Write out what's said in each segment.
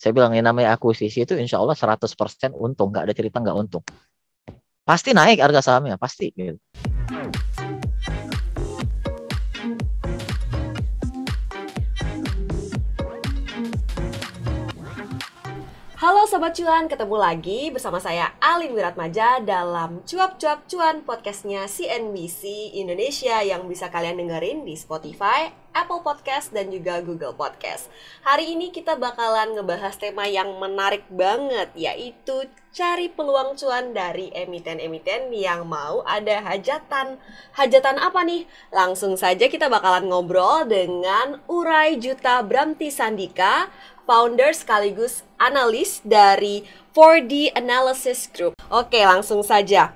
Saya bilang yang namanya akuisisi itu insya Allah 100% untung, nggak ada cerita nggak untung. Pasti naik harga sahamnya, pasti gitu. Halo Sobat Cuan, ketemu lagi bersama saya Alin Wiratmaja dalam Cuap-Cuap Cuan podcastnya CNBC Indonesia yang bisa kalian dengerin di Spotify, Apple Podcast, dan juga Google Podcast. Hari ini kita bakalan ngebahas tema yang menarik banget, yaitu cari peluang cuan dari emiten-emiten yang mau ada hajatan. Hajatan apa nih? Langsung saja kita bakalan ngobrol dengan Uray Juta Bramti Sandika, founder sekaligus analis dari 4D Analysis Group. Oke, langsung saja.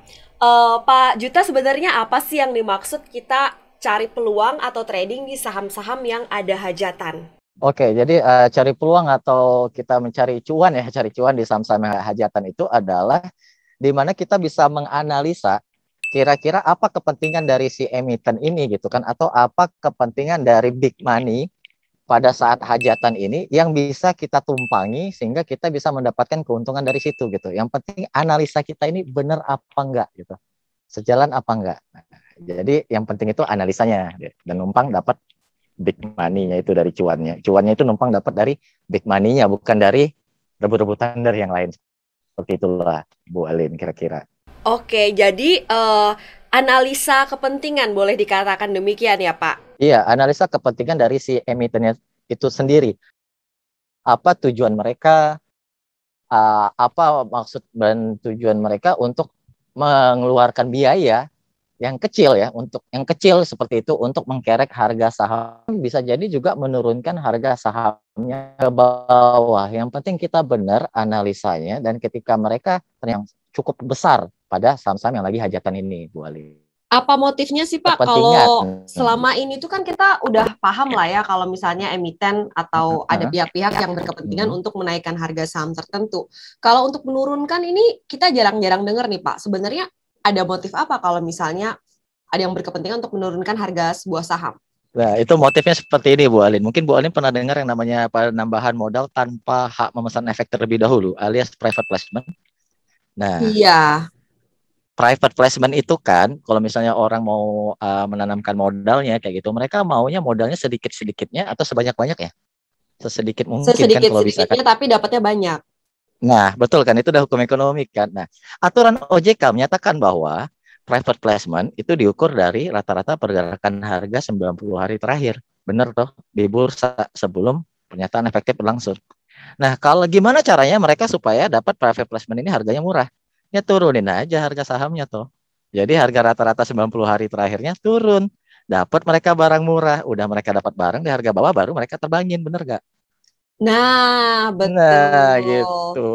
Pak Juta, sebenarnya apa sih yang dimaksud kita cari peluang atau trading di saham-saham yang ada hajatan? Oke, jadi cari peluang atau kita mencari cuan ya, cari cuan di saham-saham hajatan itu adalah di mana kita bisa menganalisa kira-kira apa kepentingan dari si emiten ini gitu kan, atau apa kepentingan dari big money pada saat hajatan ini yang bisa kita tumpangi sehingga kita bisa mendapatkan keuntungan dari situ gitu. Yang penting analisa kita ini benar apa enggak gitu. Sejalan apa enggak. Nah, jadi yang penting itu analisanya dan numpang dapat big money-nya itu dari cuannya. Cuannya itu numpang dapat dari big money-nya, bukan dari rebut-rebutan dari yang lain. Seperti itulah Bu Alin kira-kira. Oke, jadi analisa kepentingan boleh dikatakan demikian ya Pak? Iya, analisa kepentingan dari si emitennya itu sendiri. Apa tujuan mereka, apa maksud dan tujuan mereka untuk mengeluarkan biaya yang kecil ya, untuk yang kecil seperti itu untuk mengkerek harga saham, bisa jadi juga menurunkan harga sahamnya ke bawah. Yang penting kita benar analisanya, dan ketika mereka yang cukup besar pada saham-saham yang lagi hajatan ini, Bu Ali. Apa motifnya sih Pak? Kalau selama ini tuh kan kita udah paham lah ya kalau misalnya emiten atau ada pihak-pihak yang berkepentingan untuk menaikkan harga saham tertentu. Kalau untuk menurunkan ini kita jarang-jarang dengar nih Pak. Sebenarnya ada motif apa kalau misalnya ada yang berkepentingan untuk menurunkan harga sebuah saham? Nah, itu motifnya seperti ini Bu Alin. Mungkin Bu Alin pernah dengar yang namanya penambahan modal tanpa hak memesan efek terlebih dahulu, alias private placement. Nah, iya. Private placement itu kan, kalau misalnya orang mau menanamkan modalnya kayak gitu, mereka maunya modalnya sedikit-sedikitnya atau sebanyak-banyaknya, sesedikit mungkin kan kalau bisa kan. Tapi dapatnya banyak. Nah, betul kan, itu udah hukum ekonomi kan. Nah, aturan OJK menyatakan bahwa private placement itu diukur dari rata-rata pergerakan harga 90 hari terakhir. Benar toh, di bursa sebelum pernyataan efektif berlangsung. Nah, kalau gimana caranya mereka supaya dapat private placement ini harganya murah? Ya turunin aja harga sahamnya toh. Jadi harga rata-rata 90 hari terakhirnya turun. Dapat mereka barang murah. Udah mereka dapat barang di harga bawah, baru mereka terbangin, bener gak? Nah, Nah, betul. gitu.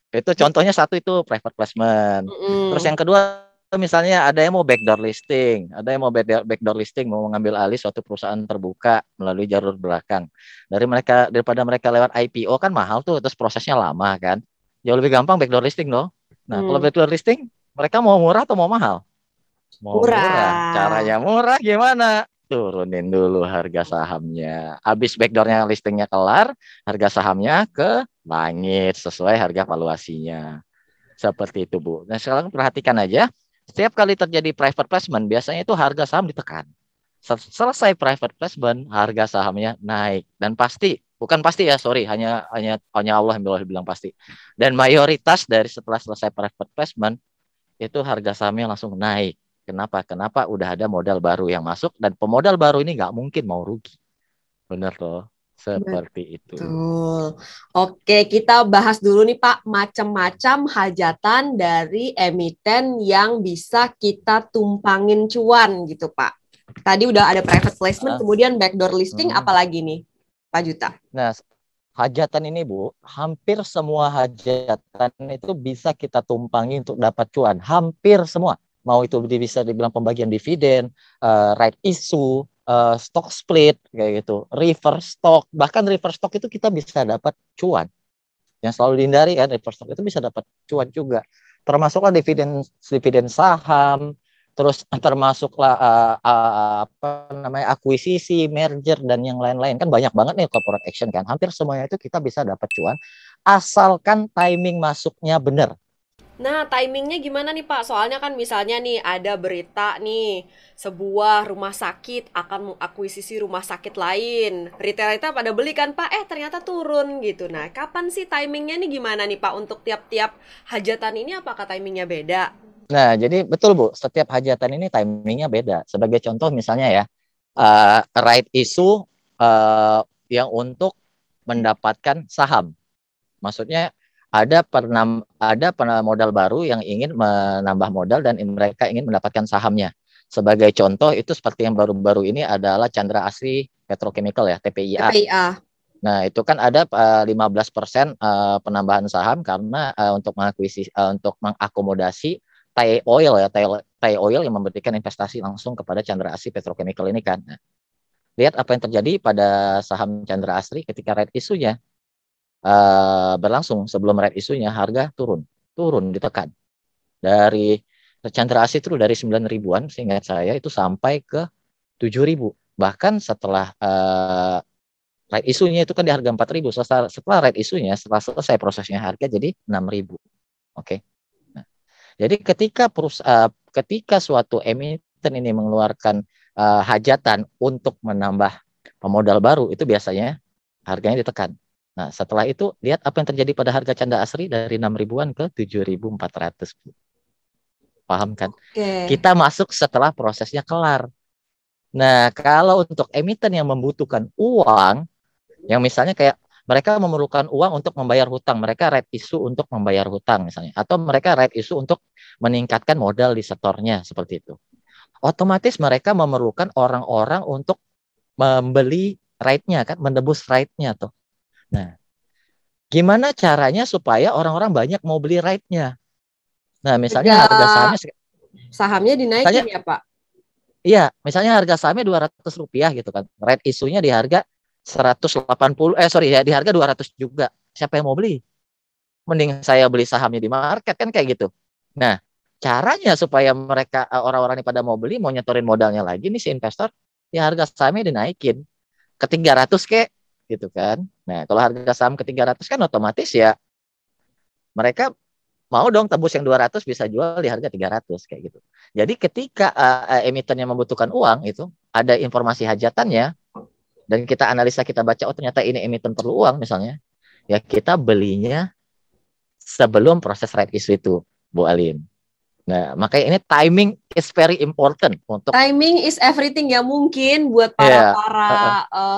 Itu contohnya satu itu private placement. Terus yang kedua, misalnya ada yang mau backdoor listing, ada yang mau backdoor listing, mau mengambil alih suatu perusahaan terbuka melalui jalur belakang. Daripada mereka lewat IPO kan mahal tuh, terus prosesnya lama kan. Jauh lebih gampang backdoor listing loh. Nah, kalau backdoor listing, mereka mau murah atau mau mahal? Mau murah. Murah. Caranya murah gimana? Turunin dulu harga sahamnya. Habis backdoornya listingnya kelar, harga sahamnya ke langit sesuai harga valuasinya. Seperti itu, Bu. Nah, sekarang perhatikan aja. Setiap kali terjadi private placement, biasanya itu harga saham ditekan. Selesai private placement, harga sahamnya naik. Dan pasti, bukan pasti ya, sorry, hanya Allah yang bilang pasti. Dan mayoritas dari setelah selesai private placement, itu harga sahamnya langsung naik. Kenapa? Kenapa? Udah ada modal baru yang masuk, dan pemodal baru ini nggak mungkin mau rugi. Bener loh. Seperti itu. Betul. Oke, kita bahas dulu nih Pak, macam-macam hajatan dari emiten yang bisa kita tumpangin cuan gitu Pak. Tadi udah ada private placement, kemudian backdoor listing, apalagi nih Pak Juta? Nah, hajatan ini Bu, hampir semua hajatan itu bisa kita tumpangi untuk dapat cuan. Hampir semua. Mau itu bisa dibilang pembagian dividen, right issue, stock split, kayak gitu, reverse stock. Bahkan reverse stock itu kita bisa dapat cuan. Yang selalu dihindari kan, reverse stock itu bisa dapat cuan juga. Termasuklah dividen saham, terus termasuklah apa namanya akuisisi, merger dan yang lain-lain, kan banyak banget nih corporate action kan. Hampir semuanya itu kita bisa dapat cuan asalkan timing masuknya benar. Nah, timingnya gimana nih Pak? Soalnya kan misalnya nih ada berita nih, sebuah rumah sakit akan mengakuisisi rumah sakit lain. Retail-retail pada beli kan Pak, ternyata turun gitu. Nah, kapan sih timingnya nih gimana nih Pak untuk tiap-tiap hajatan ini apakah timingnya beda? Nah, jadi betul Bu, setiap hajatan ini timingnya beda. Sebagai contoh misalnya ya, right issue yang untuk mendapatkan saham. Maksudnya ada modal baru yang ingin menambah modal dan mereka ingin mendapatkan sahamnya. Sebagai contoh itu seperti yang baru-baru ini adalah Chandra Asri Petrochemical ya, TPIA. TPIA. Nah, itu kan ada 15% penambahan saham karena untuk mengakomodasi Thai Oil ya, Thai Oil yang memberikan investasi langsung kepada Chandra Asri Petrochemical ini kan. Nah, lihat apa yang terjadi pada saham Chandra Asri ketika red isunya berlangsung. Sebelum red isunya harga turun ditekan dari Chandra Asri itu dari 9 ribuan seingat saya itu sampai ke 7 ribu. Bahkan setelah right isunya itu kan di harga 4 ribu. Setelah right isunya, setelah selesai prosesnya harga jadi 6 ribu. Oke. Nah, jadi ketika suatu emiten ini mengeluarkan hajatan untuk menambah pemodal baru, itu biasanya harganya ditekan. Nah, setelah itu lihat apa yang terjadi pada harga Chandra Asri dari 6 ribuan ke 7.400. Paham kan? Oke. Kita masuk setelah prosesnya kelar. Nah, kalau untuk emiten yang membutuhkan uang, yang misalnya kayak mereka memerlukan uang untuk membayar hutang, mereka right issue untuk membayar hutang misalnya, atau mereka right issue untuk meningkatkan modal di sektornya seperti itu. Otomatis mereka memerlukan orang-orang untuk membeli right-nya kan, menebus right-nya tuh. Nah, gimana caranya supaya orang-orang banyak mau beli right-nya? Nah, misalnya Harga harga sahamnya sahamnya dinaikin misalnya ya Pak? iya, misalnya harga sahamnya Rp200 gitu kan. Right isunya di harga 180 sorry ya di harga 200 juga. Siapa yang mau beli? Mending saya beli sahamnya di market kan kayak gitu. Nah, caranya supaya mereka orang-orang ini pada mau beli, mau nyetorin modalnya lagi nih si investor, ya harga sahamnya dinaikin ke 300 kek gitu kan. Nah, kalau harga saham ke 300 kan otomatis ya mereka mau dong tebus yang 200 bisa jual di harga 300 kayak gitu. Jadi ketika emitennya membutuhkan uang itu ada informasi hajatannya dan kita analisa kita baca oh ternyata ini emiten perlu uang misalnya ya kita belinya sebelum proses right issue itu Bu Alim. Nah makanya ini timing is very important untuk Timing is everything ya, mungkin buat ya para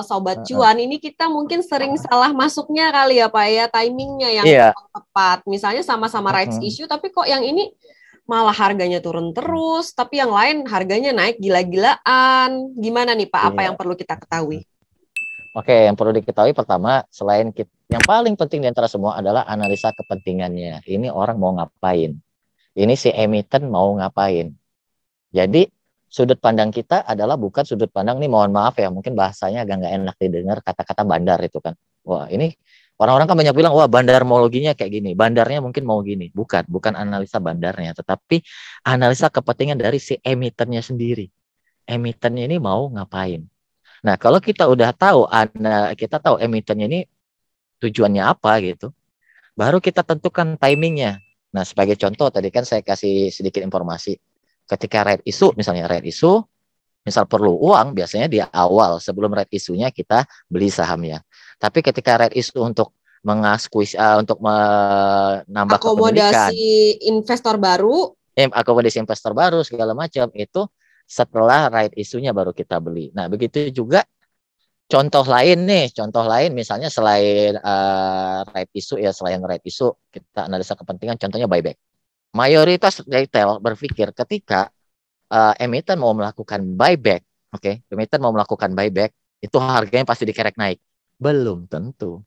sobat uh, cuan ini kita mungkin sering salah masuknya kali ya Pak ya, timingnya yang iya kurang tepat. Misalnya sama-sama rights issue tapi kok yang ini malah harganya turun terus, tapi yang lain harganya naik gila-gilaan. Gimana nih Pak, apa iya. yang perlu kita ketahui? Oke, yang perlu diketahui pertama, selain yang paling penting di antara semua adalah analisa kepentingannya. Ini orang mau ngapain? Ini si emiten mau ngapain? Jadi sudut pandang kita adalah bukan sudut pandang nih mohon maaf ya mungkin bahasanya agak nggak enak didengar kata-kata bandar itu kan. Wah ini orang-orang kan banyak bilang wah bandarmologinya kayak gini, bandarnya mungkin mau gini. Bukan analisa bandarnya, tetapi analisa kepentingan dari si emitennya sendiri. Emitennya ini mau ngapain? Nah kalau kita udah tahu, kita tahu emitennya ini tujuannya apa gitu, baru kita tentukan timingnya. Nah sebagai contoh tadi kan saya kasih sedikit informasi ketika right issue misalnya right issue misal perlu uang biasanya di awal sebelum right isunya kita beli sahamnya tapi ketika right issue untuk untuk menambah kepemilikan Akomodasi investor baru. akomodasi investor baru segala macam itu setelah right isunya baru kita beli. Nah begitu juga contoh lain misalnya selain right issue ya selain right issue kita analisa kepentingan contohnya buyback. Mayoritas retail berpikir ketika emiten mau melakukan buyback, emiten mau melakukan buyback, itu harganya pasti dikerek naik. Belum tentu,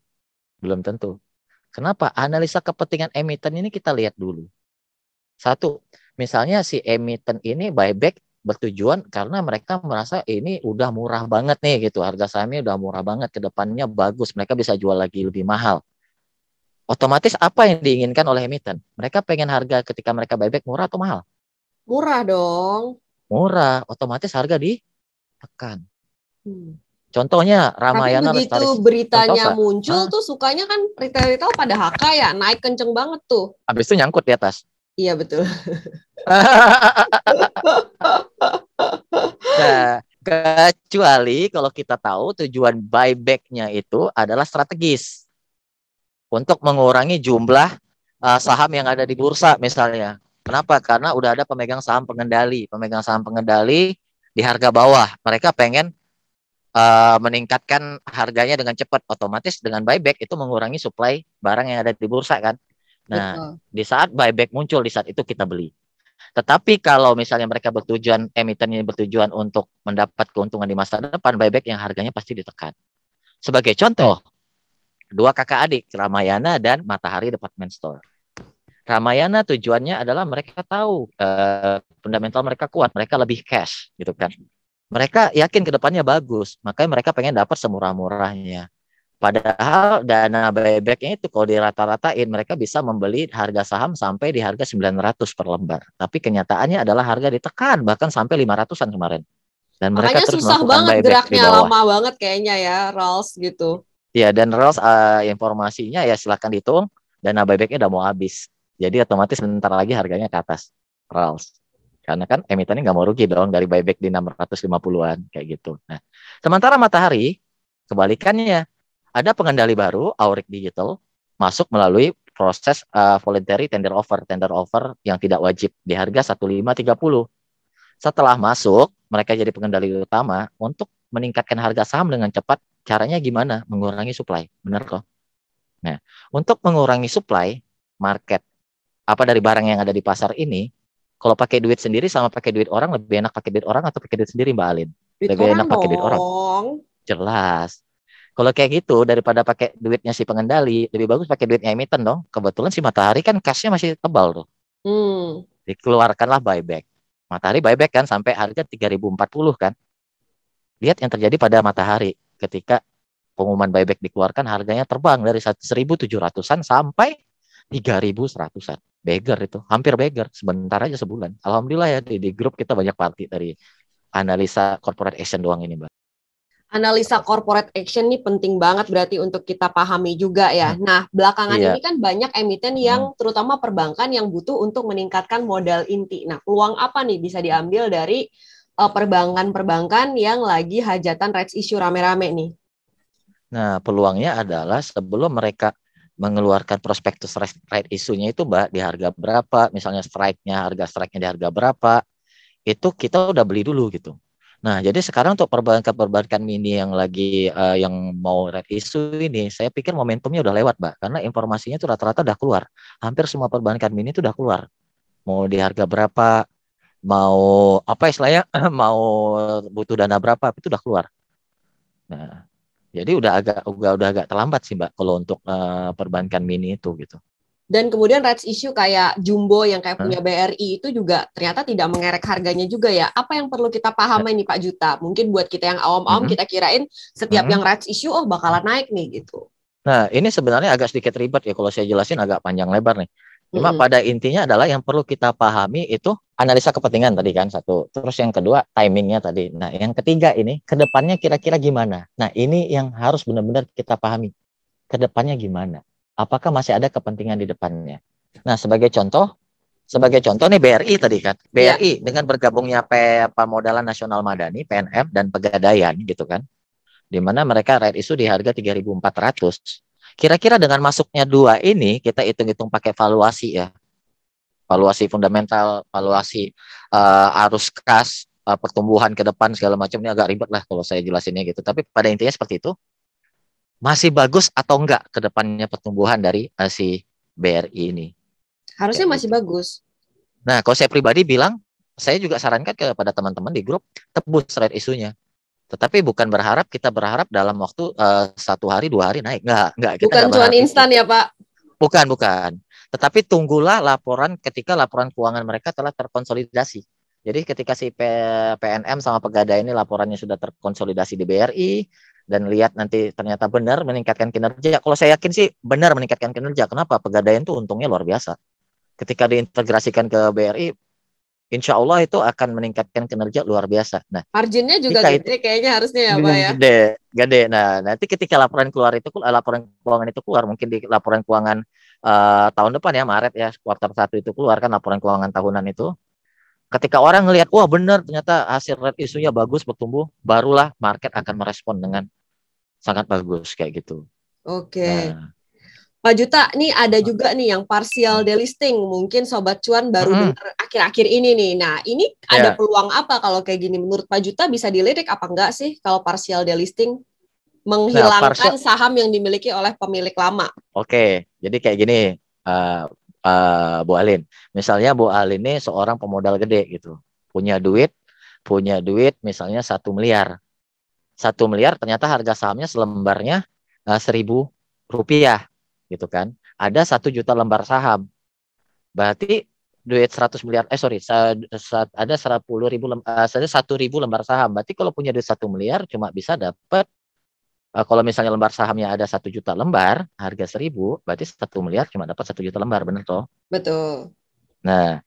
belum tentu. Kenapa? Analisa kepentingan emiten ini kita lihat dulu. Satu, misalnya si emiten ini buyback bertujuan karena mereka merasa ini udah murah banget nih gitu, harga sahamnya udah murah banget, ke depannya bagus, mereka bisa jual lagi lebih mahal. Otomatis apa yang diinginkan oleh emiten? Mereka pengen harga ketika mereka buyback murah atau mahal? Murah dong. murah, otomatis harga ditekan. Hmm. Contohnya Tapi Ramayana begitu Lestari beritanya Sentosa. muncul tuh sukanya kan retail-retail pada HK ya, naik kenceng banget tuh. Habis itu nyangkut di atas. Iya betul. Nah, kecuali kalau kita tahu tujuan buyback-nya itu adalah strategis untuk mengurangi jumlah saham yang ada di bursa misalnya. Kenapa? Karena udah ada pemegang saham pengendali. Pemegang saham pengendali di harga bawah. Mereka pengen meningkatkan harganya dengan cepat. Otomatis dengan buyback itu mengurangi supply barang yang ada di bursa kan. Nah, Betul. di saat buyback muncul, di saat itu kita beli. Tetapi kalau misalnya mereka bertujuan, emiten ini bertujuan untuk mendapat keuntungan di masa depan, buyback yang harganya pasti ditekan. Sebagai contoh, dua kakak adik, Ramayana dan Matahari Department Store. Ramayana tujuannya adalah mereka tahu fundamental mereka kuat, mereka lebih cash gitu kan. Mereka yakin ke depannya bagus, makanya mereka pengen dapat semurah-murahnya. Padahal dana buybacknya itu kalau dirata-ratain mereka bisa membeli harga saham sampai di harga 900 per lembar. Tapi kenyataannya adalah harga ditekan bahkan sampai 500-an kemarin. Dan mereka Makanya terus susah melakukan banget buyback di geraknya, bawah. lama banget kayaknya ya, Rals gitu. Ya, dan Rolls informasinya ya silahkan dihitung, dana buybacknya udah mau habis. Jadi otomatis bentar lagi harganya ke atas Rolls. Karena kan emitennya nggak mau rugi dong dari buyback di 650-an kayak gitu. Nah, sementara Matahari kebalikannya, ada pengendali baru Aurik Digital masuk melalui proses voluntary tender offer yang tidak wajib di harga 1530. Setelah masuk, mereka jadi pengendali utama untuk meningkatkan harga saham dengan cepat. Caranya gimana? Mengurangi supply. Benar kok. Nah, untuk mengurangi supply market apa dari barang yang ada di pasar ini, kalau pakai duit sendiri sama pakai duit orang, lebih enak pakai duit orang atau pakai duit sendiri, Mbak Alin? Duit Lebih orang enak pakai duit orang. dong. Jelas. Kalau kayak gitu, daripada pakai duitnya si pengendali, lebih bagus pakai duitnya emiten dong. Kebetulan si Matahari kan cashnya masih tebal tuh. Hmm. Dikeluarkanlah buyback. Matahari buyback kan sampai harga 3040 kan. Lihat yang terjadi pada Matahari ketika pengumuman buyback dikeluarkan, harganya terbang dari 1.700-an sampai 3.100-an. Beggar itu, hampir beggar, sebentar aja sebulan. Alhamdulillah ya di grup kita banyak party dari analisa corporate action doang ini, Mbak. Analisa corporate action nih penting banget berarti untuk kita pahami juga ya. Nah, belakangan Iya. ini kan banyak emiten yang terutama perbankan yang butuh untuk meningkatkan modal inti. Nah, peluang apa nih bisa diambil dari perbankan-perbankan yang lagi hajatan rights issue rame-rame nih? Nah, peluangnya adalah sebelum mereka mengeluarkan prospektus right isunya itu, Mbak, di harga berapa, misalnya harga strike-nya di harga berapa, itu kita udah beli dulu gitu. Nah, jadi sekarang untuk perbankan-perbankan mini yang lagi yang mau red issue ini, saya pikir momentumnya udah lewat, Mbak, karena informasinya itu rata-rata udah keluar. Hampir semua perbankan mini itu udah keluar. Mau di harga berapa, mau apa istilahnya, mau butuh dana berapa, itu udah keluar. Nah, jadi udah agak terlambat sih, Mbak, kalau untuk perbankan mini itu gitu. Dan kemudian rights issue kayak Jumbo yang kayak Hah? punya BRI itu juga ternyata tidak mengerek harganya juga ya. Apa yang perlu kita pahami nih Pak Juta? Mungkin buat kita yang awam-awam Mm-mm. kita kirain setiap yang rights issue oh bakalan naik nih gitu. Nah, ini sebenarnya agak sedikit ribet ya kalau saya jelasin agak panjang lebar nih. Cuma Mm-mm. pada intinya adalah yang perlu kita pahami itu analisa kepentingan tadi kan satu. Terus yang kedua timingnya tadi. Nah, yang ketiga ini kedepannya kira-kira gimana? Nah, ini yang harus benar-benar kita pahami. Kedepannya gimana? Apakah masih ada kepentingan di depannya? Nah, sebagai contoh nih BRI tadi kan. Ya. BRI dengan bergabungnya Pemodalan Nasional Madani, PNM dan Pegadaian gitu kan. Di mana mereka right issue di harga 3.400. Kira-kira dengan masuknya dua ini kita hitung-hitung pakai valuasi ya. Valuasi fundamental, valuasi arus kas, pertumbuhan ke depan segala macam ini agak ribet lah kalau saya jelasinnya gitu. Tapi pada intinya seperti itu. Masih bagus atau enggak ke depannya pertumbuhan dari si BRI ini. Harusnya Kayak masih gitu. bagus. Nah, kalau saya pribadi bilang, saya juga sarankan kepada teman-teman di grup tebus right isunya. Tetapi bukan kita berharap dalam waktu 1 hari 2 hari naik. Enggak, kita Bukan enggak cuan berharap itu. instan ya Pak. Bukan. Tetapi tunggulah laporan ketika laporan keuangan mereka telah terkonsolidasi. Jadi ketika si PNM sama Pegadaian ini laporannya sudah terkonsolidasi di BRI dan lihat nanti ternyata benar meningkatkan kinerja. Kalau saya yakin sih benar meningkatkan kinerja. Kenapa? Pegadaian tuh untungnya luar biasa. Ketika diintegrasikan ke BRI insya Allah itu akan meningkatkan kinerja luar biasa. Nah, Marginnya juga ketika itu gede kayaknya harusnya ya Pak ya. gede, gede. Nah, nanti ketika laporan keluar itu, laporan keuangan itu keluar, mungkin di laporan keuangan tahun depan ya, Maret ya, kuartal 1 itu keluar kan laporan keuangan tahunan itu. Ketika orang ngelihat, wah benar ternyata hasil red isunya bagus bertumbuh, barulah market akan merespon dengan sangat bagus kayak gitu. Oke. Nah, Pak Juta, nih ada juga nih yang partial delisting. Mungkin Sobat Cuan baru dengar akhir-akhir ini nih. Nah, ini ada ya. peluang apa kalau kayak gini? Menurut Pak Juta bisa dilirik apa enggak sih kalau partial delisting? Nah, partial, Menghilangkan saham yang dimiliki oleh pemilik lama. oke. Jadi kayak gini, uh, Bu Alin. Misalnya Bu Alin ini seorang pemodal gede gitu, punya duit misalnya 1 miliar. 1 miliar ternyata harga sahamnya selembarnya 1.000 rupiah gitu kan. Ada 1 juta lembar saham. Berarti duit 100 miliar, sorry, ada 1.000 lembar saham. Berarti kalau punya duit 1 miliar cuma bisa dapat, kalau misalnya lembar sahamnya ada 1 juta lembar, harga 1.000, berarti 1 miliar cuma dapat 1 juta lembar, bener toh? Betul. Nah,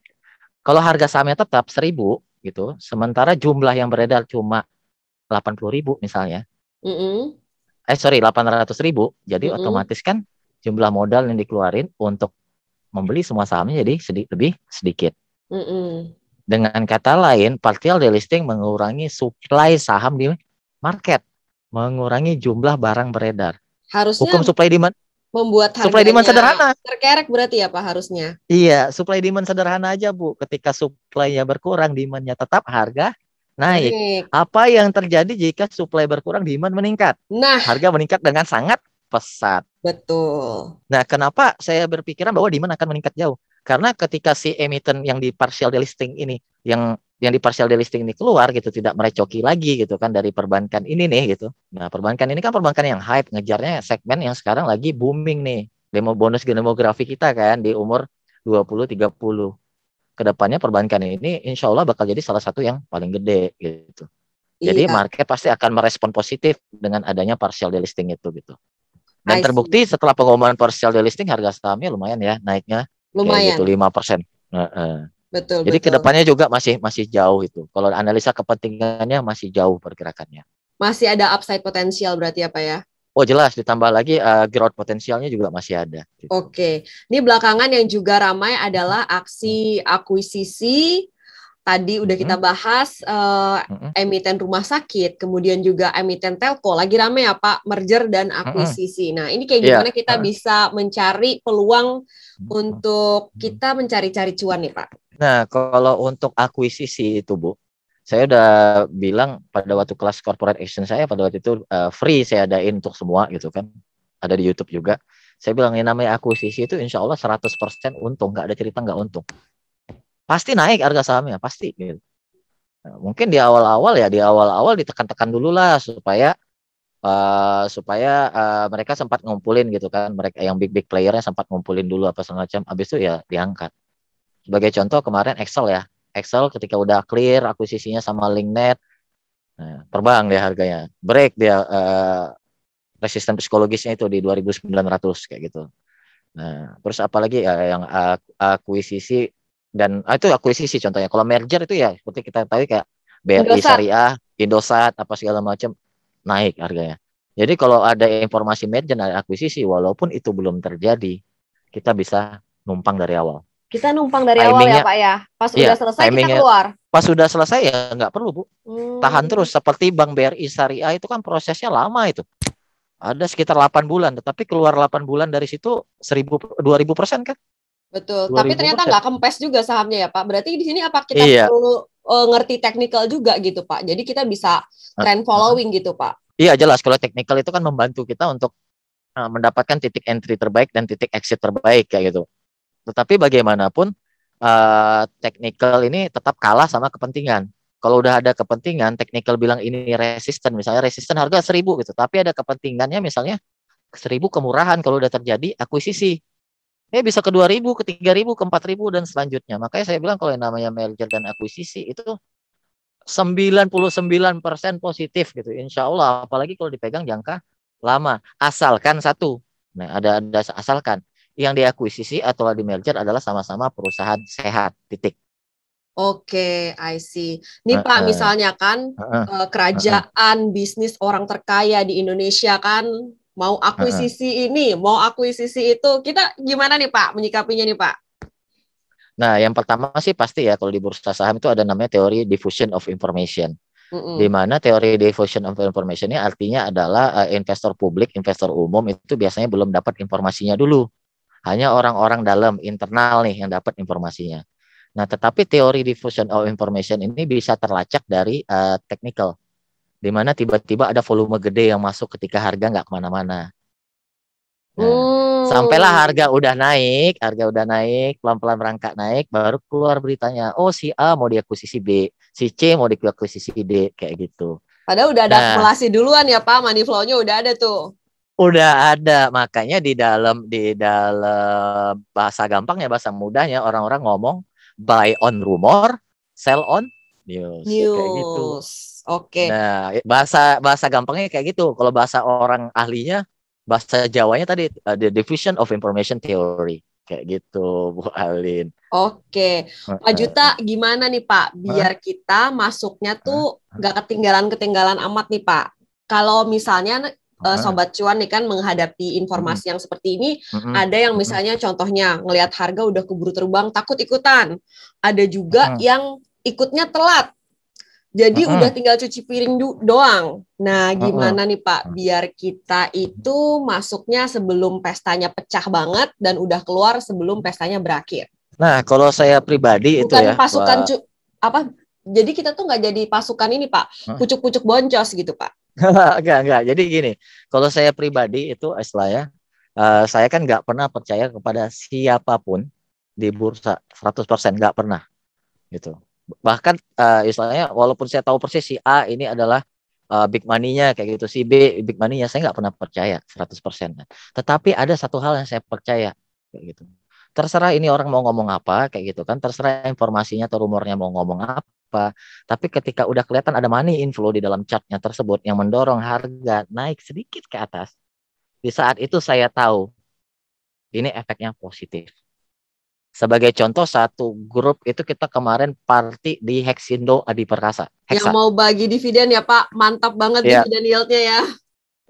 kalau harga sahamnya tetap 1.000 gitu, sementara jumlah yang beredar cuma 80.000 misalnya, Mm-mm. sorry 800.000, jadi Mm-mm. otomatis kan jumlah modal yang dikeluarin untuk membeli semua sahamnya jadi lebih sedikit. Mm-mm. Dengan kata lain, partial delisting mengurangi supply saham di market, mengurangi jumlah barang beredar. Hukum Harusnya membuat supply demand harganya sederhana. terkerek berarti ya Pak harusnya. Iya, supply demand sederhana aja Bu. Ketika supply-nya berkurang, demand-nya tetap, harga naik. Naik. Apa yang terjadi jika supply berkurang, demand meningkat? Nah, Harga meningkat dengan sangat pesat. betul. Nah, kenapa saya berpikiran bahwa demand akan meningkat jauh? Karena ketika si emiten yang di partial delisting ini, yang di partial delisting ini keluar gitu, tidak merecoki lagi gitu kan dari perbankan ini nih gitu. Nah, perbankan ini kan perbankan yang hype, ngejarnya segmen yang sekarang lagi booming nih. Bonus demografi kita kan di umur 20-30. Kedepannya perbankan ini insya Allah bakal jadi salah satu yang paling gede gitu. Jadi Iya, market pasti akan merespon positif dengan adanya partial delisting itu gitu. Dan I see. terbukti setelah pengumuman partial delisting harga sahamnya lumayan ya naiknya kayak gitu Lumayan. 5%. Betul, Jadi betul. kedepannya juga masih masih jauh itu. Kalau analisa kepentingannya masih jauh pergerakannya. Masih ada upside potensial berarti ya Pak ya? Oh jelas, ditambah lagi growth potensialnya juga masih ada. Gitu. Oke, ini belakangan yang juga ramai adalah aksi akuisisi. Tadi udah kita bahas emiten rumah sakit, kemudian juga emiten telco. Lagi ramai ya Pak, merger dan akuisisi. Nah, ini kayak Iya. gimana kita bisa mencari peluang untuk kita mencari-cari cuan nih Pak? Nah, kalau untuk akuisisi itu Bu, saya udah bilang pada waktu kelas corporate action saya pada waktu itu free saya adain untuk semua gitu kan. Ada di YouTube juga. Saya bilang yang namanya akuisisi itu insya Allah 100% untung, nggak ada cerita nggak untung. Pasti naik harga sahamnya, pasti gitu. Nah, mungkin di awal-awal ditekan-tekan dulu lah supaya mereka sempat ngumpulin gitu kan, mereka yang big playernya sempat ngumpulin dulu apa semacam, habis itu ya diangkat. Sebagai contoh kemarin Excel ya, Excel ketika udah clear akuisisinya sama Linknet, nah, terbang dia harganya, break dia resisten psikologisnya itu di 2.900 kayak gitu. Nah, terus apalagi ya yang akuisisi dan itu akuisisi contohnya. Kalau merger itu ya seperti kita tahu kayak BRI Indosat. Syariah, Indosat apa segala macam naik harganya. Jadi kalau ada informasi merger dan akuisisi walaupun itu belum terjadi, kita bisa numpang dari awal. Kita numpang dari awal ya Timingnya, Pak ya. Pas iya, udah selesai kita timingnya keluar. pas sudah selesai ya nggak perlu Bu. Tahan Hmm, terus seperti Bank BRI Syariah itu kan prosesnya lama itu. Ada sekitar 8 bulan, tetapi keluar 8 bulan dari situ 2.000% kan? betul. dua Tapi ribu ternyata persen. nggak kempes juga sahamnya ya Pak. Berarti di sini apa kita Iya. perlu ngerti teknikal juga gitu Pak. Jadi kita bisa trend following gitu Pak. Iya jelas kalau technical itu kan membantu kita untuk mendapatkan titik entry terbaik dan titik exit terbaik kayak gitu. Tetapi bagaimanapun technical ini tetap kalah sama kepentingan. Kalau udah ada kepentingan, technical bilang ini resisten, misalnya resisten harga 1.000 gitu, tapi ada kepentingannya misalnya 1.000 kemurahan kalau udah terjadi akuisisi. Bisa ke 2.000, ke 3.000, ke 4.000 dan selanjutnya. Makanya saya bilang kalau yang namanya merger dan akuisisi itu 99% positif gitu. Insya Allah, apalagi kalau dipegang jangka lama. Asalkan satu. Nah, ada asalkan yang diakuisisi atau di merger adalah sama-sama perusahaan sehat. Titik. Oke, I see. Nih Pak, Heeh, misalnya kan heeh, heeh, kerajaan bisnis orang terkaya di Indonesia kan mau heeh. akuisisi ini, mau akuisisi itu, kita gimana nih Pak menyikapinya nih Pak? Nah, yang pertama sih pasti ya kalau di bursa saham itu ada namanya teori diffusion of information. Di Mm-mm. mana teori diffusion of information ini artinya adalah investor publik, investor umum itu biasanya belum dapat informasinya dulu. Hanya orang-orang dalam internal nih yang dapat informasinya. Nah, tetapi teori diffusion of information ini bisa terlacak dari technical, di mana tiba-tiba ada volume gede yang masuk ketika harga nggak kemana-mana. Nah, sampailah Hmm. harga udah naik, pelan-pelan merangkak naik, baru keluar beritanya, oh si A mau diakuisisi B, si C mau diakuisisi D, kayak gitu. Padahal udah ada Nah, akumulasi duluan ya Pak, money flow-nya udah ada tuh. udah ada, makanya di dalam bahasa gampangnya, bahasa mudahnya orang-orang ngomong buy on rumor, sell on news, kayak gitu. News. Oke. Nah, bahasa bahasa gampangnya kayak gitu. Kalau bahasa orang ahlinya, bahasa Jawanya tadi the diffusion of information theory, kayak gitu, Bu Alin. Oke, Pak Juta, gimana nih Pak, Hah? biar kita masuknya Hah? tuh gak ketinggalan-ketinggalan amat nih Pak. Kalau misalnya Hah? Sobat Cuan nih kan menghadapi Mm-mm, informasi yang seperti ini, mm-mm, ada yang mm-mm, misalnya contohnya ngelihat harga udah keburu terbang, takut ikutan. Ada juga mm-mm, yang ikutnya telat, jadi udah mm-mm, tinggal cuci piring doang. Nah, mm-mm. gimana nih Pak, biar kita itu masuknya sebelum pestanya pecah banget dan udah keluar sebelum pestanya berakhir. Nah, kalau saya pribadi itu Bukan ya, pasukan apa, jadi kita tuh nggak jadi pasukan ini Pak, pucuk-pucuk boncos gitu Pak. enggak. Jadi gini, kalau saya pribadi itu istilahnya, saya kan nggak pernah percaya kepada siapapun di bursa 100%, nggak pernah gitu. Bahkan istilahnya walaupun saya tahu persis si A ini adalah big money-nya kayak gitu, si B big money-nya, saya nggak pernah percaya 100%. Tetapi ada satu hal yang saya percaya kayak gitu. Terserah ini orang mau ngomong apa kayak gitu kan, terserah informasinya atau rumornya mau ngomong apa. Tapi ketika udah kelihatan ada money inflow di dalam chartnya tersebut yang mendorong harga naik sedikit ke atas, di saat itu saya tahu ini efeknya positif. Sebagai contoh, satu grup itu kita kemarin party di Hexindo Adi Perkasa. Yang Hexa. mau bagi dividen ya Pak, mantap banget Iya, dividen yieldnya ya.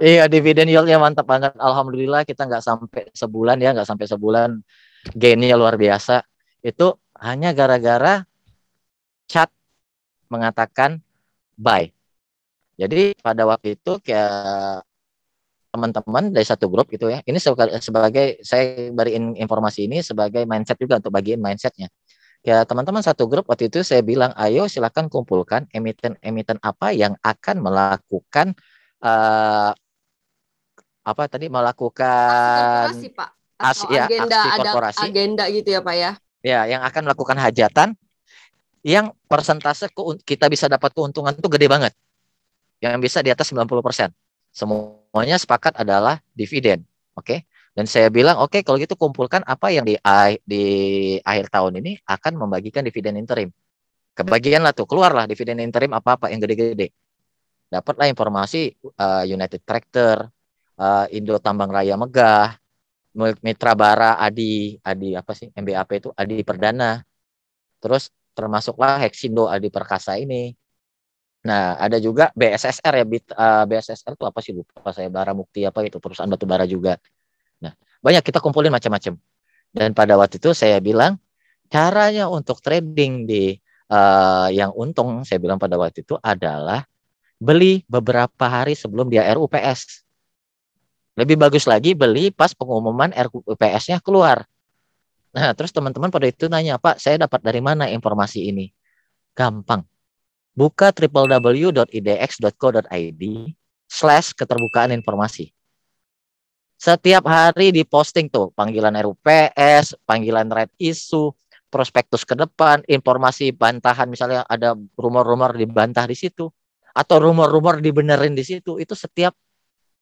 iya, dividen yieldnya mantap banget. Alhamdulillah kita nggak sampai sebulan ya, nggak sampai sebulan gainnya luar biasa. Itu hanya gara-gara chat mengatakan buy. Jadi pada waktu itu kayak teman-teman dari satu grup gitu ya. Ini sebagai saya beriin informasi ini sebagai mindset juga untuk bagiin mindsetnya. Ya teman-teman satu grup waktu itu saya bilang, ayo silakan kumpulkan emiten-emiten apa yang akan melakukan uh, apa tadi Aksi korporasi melakukan Pak, atau agenda, aksi ada korporasi agenda gitu ya Pak ya. ya yang akan melakukan hajatan yang persentase kita bisa dapat keuntungan itu gede banget, yang bisa di atas 90%. Semuanya sepakat adalah dividen. Oke. Dan saya bilang, oke, kalau gitu kumpulkan apa yang di akhir tahun ini akan membagikan dividen interim. Kebagian lah tuh, keluarlah dividen interim apa-apa yang gede-gede. Dapatlah informasi United Tractor, Indo Tambang Raya Megah, Mitra Bara Adi apa sih, MBAP itu Adi Perdana. Terus termasuklah Hexindo Adi Perkasa ini. Nah, ada juga BSSR ya, BSSR itu apa sih, lupa saya, Bara Mukti apa itu, perusahaan batu bara juga. Nah, banyak kita kumpulin macam-macam. Dan pada waktu itu saya bilang, caranya untuk trading di yang untung, saya bilang pada waktu itu adalah beli beberapa hari sebelum dia RUPS. Lebih bagus lagi beli pas pengumuman RUPS-nya keluar. Nah, terus teman-teman pada itu nanya, Pak, saya dapat dari mana informasi ini? Gampang. Buka www.idx.co.id/keterbukaan informasi. Setiap hari diposting tuh panggilan RUPS, panggilan red issue, prospektus ke depan, informasi bantahan, misalnya ada rumor-rumor dibantah di situ atau rumor-rumor dibenerin di situ, itu setiap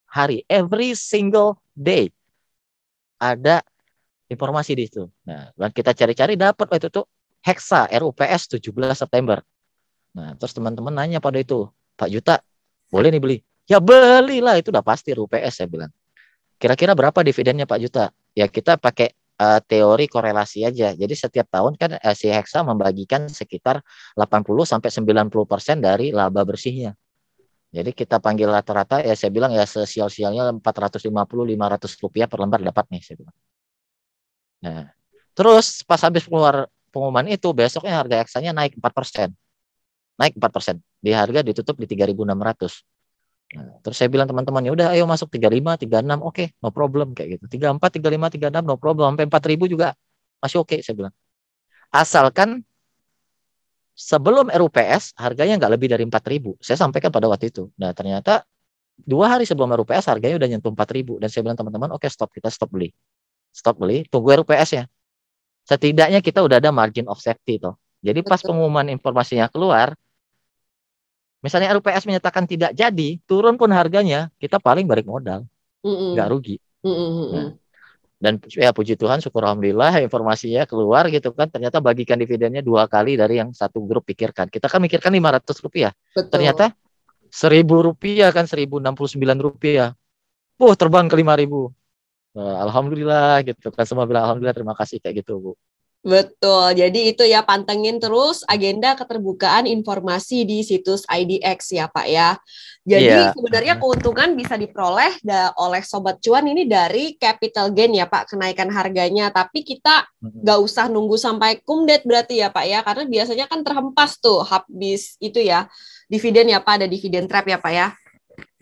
hari, every single day ada informasi di situ. Nah, dan kita cari-cari dapat waktu itu Hexa RUPS 17 September. Nah, terus teman-teman nanya pada itu, Pak Juta, boleh nih beli? Ya belilah, itu udah pasti RUPS, saya bilang. Kira-kira berapa dividennya Pak Juta? Ya kita pakai teori korelasi aja. Jadi setiap tahun kan si Hexa membagikan sekitar 80-90% dari laba bersihnya. Jadi kita panggil rata-rata ya saya bilang ya sesial-sialnya 450-500 rupiah per lembar dapat nih saya bilang. Nah, terus pas habis keluar pengumuman itu besoknya harga Hexa-nya naik 4%. Naik 4%. Di harga ditutup di 3.600. Nah, terus saya bilang teman-teman ya udah ayo masuk 35, 36, oke, no problem kayak gitu. 34, 35, 36 no problem, sampai 4.000 juga masih oke saya bilang. Asalkan sebelum RUPS harganya nggak lebih dari 4.000. Saya sampaikan pada waktu itu. Nah, ternyata 2 hari sebelum RUPS harganya udah nyentuh 4.000 dan saya bilang teman-teman, oke stop, kita stop beli. Stop beli, tunggu RUPS-nya. Setidaknya kita udah ada margin of safety toh. Jadi pas Betul. pengumuman informasinya keluar, misalnya RUPS menyatakan tidak jadi, turun pun harganya, kita paling balik modal, nggak Mm-mm. rugi. Mm-mm. Nah, dan ya puji Tuhan, syukur alhamdulillah informasinya keluar gitu kan, ternyata bagikan dividennya 2 kali dari yang satu grup pikirkan. Kita kan mikirkan 500 rupiah, Betul. ternyata 1.000 rupiah kan, 1.069 rupiah. Terbang ke 5.000. Alhamdulillah gitu kan, semua bilang alhamdulillah, terima kasih kayak gitu Bu. Betul, jadi itu ya pantengin terus agenda keterbukaan informasi di situs IDX ya Pak ya. Jadi Iya. sebenarnya keuntungan bisa diperoleh oleh Sobat Cuan ini dari capital gain ya Pak, kenaikan harganya. Tapi kita nggak usah nunggu sampai kumdet berarti ya Pak ya, karena biasanya kan terhempas tuh habis itu ya, dividen ya Pak, ada dividen trap ya Pak ya.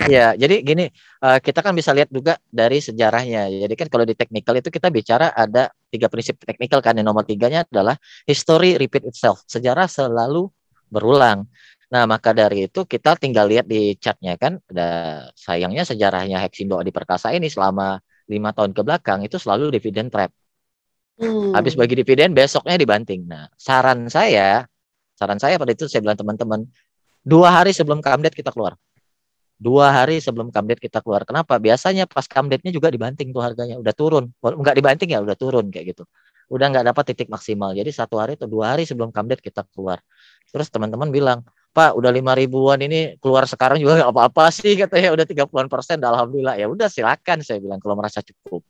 Ya, jadi gini, kita kan bisa lihat juga dari sejarahnya. Jadi kan kalau di technical itu kita bicara ada 3 prinsip technical kan. Yang nomor 3-nya adalah history repeat itself. Sejarah selalu berulang. Nah, maka dari itu kita tinggal lihat di chartnya kan. Sayangnya sejarahnya Hexindo Adi Perkasa ini selama 5 tahun ke belakang itu selalu dividen trap. Habis bagi dividen besoknya dibanting. Nah, saran saya pada itu saya bilang teman-teman, 2 hari sebelum comeback kita keluar. 2 hari sebelum comeback kita keluar. Kenapa? Biasanya pas comeback-nya juga dibanting tuh harganya. Udah turun. Nggak dibanting ya, udah turun kayak gitu. Udah nggak dapat titik maksimal. Jadi 1 hari atau 2 hari sebelum comeback kita keluar. Terus teman-teman bilang, Pak, udah 5.000-an ini keluar sekarang juga nggak apa-apa sih katanya. Udah 30%. Alhamdulillah. Ya udah silakan saya bilang kalau merasa cukup.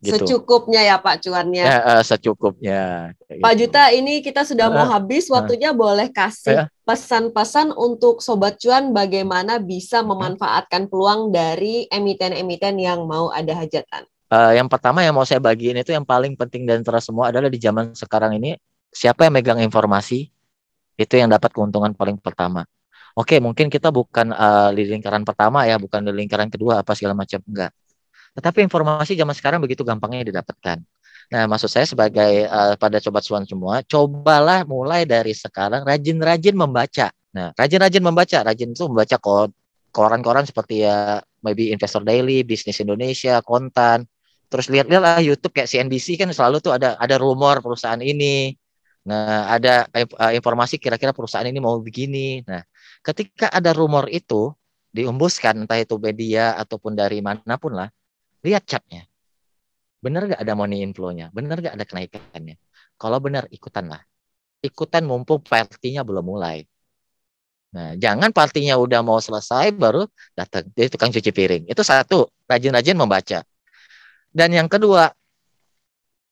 Gitu. Secukupnya ya Pak Cuannya. Ya, secukupnya. Pak Gitu. Juta, ini kita sudah mau habis, waktunya boleh kasih pesan-pesan untuk Sobat Cuan bagaimana bisa memanfaatkan peluang dari emiten-emiten yang mau ada hajatan. Yang pertama yang mau saya bagiin itu yang paling penting dan antara semua adalah di zaman sekarang ini, siapa yang megang informasi, itu yang dapat keuntungan paling pertama. Oke, mungkin kita bukan di lingkaran pertama ya, bukan di lingkaran kedua apa segala macam, enggak. Tetapi informasi zaman sekarang begitu gampangnya didapatkan. Nah, maksud saya sebagai pada Sobat Cuan semua, cobalah mulai dari sekarang rajin-rajin membaca. Nah, rajin-rajin membaca, rajin itu membaca koran-koran seperti ya maybe Investor Daily, Bisnis Indonesia, Kontan. Terus lihat-lihat lah YouTube kayak CNBC kan selalu tuh ada rumor perusahaan ini. Nah, ada informasi kira-kira perusahaan ini mau begini. Nah, ketika ada rumor itu diembuskan entah itu media ataupun dari manapun lah, lihat chartnya. Benar nggak ada money inflow-nya? Benar nggak ada kenaikannya? Kalau benar, ikutanlah. Ikutan mumpung partinya belum mulai. Nah, jangan partinya udah mau selesai baru datang jadi tukang cuci piring. Itu satu, rajin-rajin membaca. Dan yang kedua,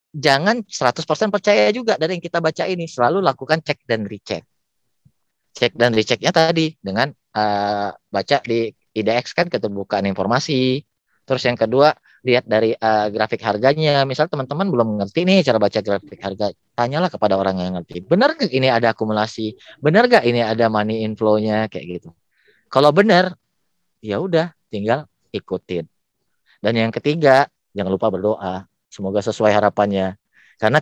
jangan 100% percaya juga dari yang kita baca ini. Selalu lakukan cek dan recheck. Cek dan rechecknya tadi dengan baca di IDX kan keterbukaan informasi. Terus yang kedua, lihat dari grafik harganya. Misal teman-teman belum ngerti nih cara baca grafik harga, tanyalah kepada orang yang ngerti. Benar nggak ini ada akumulasi? Benar nggak ini ada money inflow-nya kayak gitu? Kalau benar, ya udah tinggal ikutin. Dan yang ketiga, jangan lupa berdoa. Semoga sesuai harapannya. Karena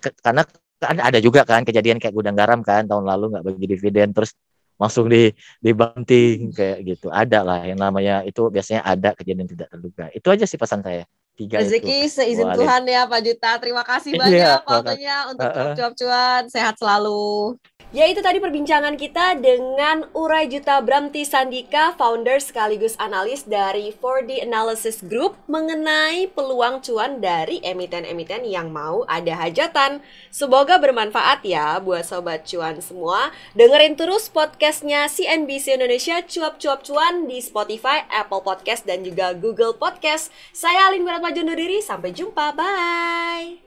ada juga kan kejadian kayak gudang garam kan tahun lalu nggak bagi dividen terus langsung dibanting kayak gitu. Ada lah yang namanya itu biasanya ada kejadian tidak terduga. Itu aja sih pesan saya. 3 itu. Rezeki seizin Wah, Tuhan ya Pak Juta. Terima kasih iya, banyak waktunya untuk cuap-cuap cuan. Sehat selalu. Ya itu tadi perbincangan kita dengan Uray Juta Bramti Sandika, founder sekaligus analis dari 4D Analysis Group mengenai peluang cuan dari emiten-emiten yang mau ada hajatan. Semoga bermanfaat ya buat Sobat Cuan semua. Dengerin terus podcastnya CNBC Indonesia Cuap-Cuap Cuan di Spotify, Apple Podcast, dan juga Google Podcast. Saya Alin Wiratmaja undur diri, sampai jumpa, bye!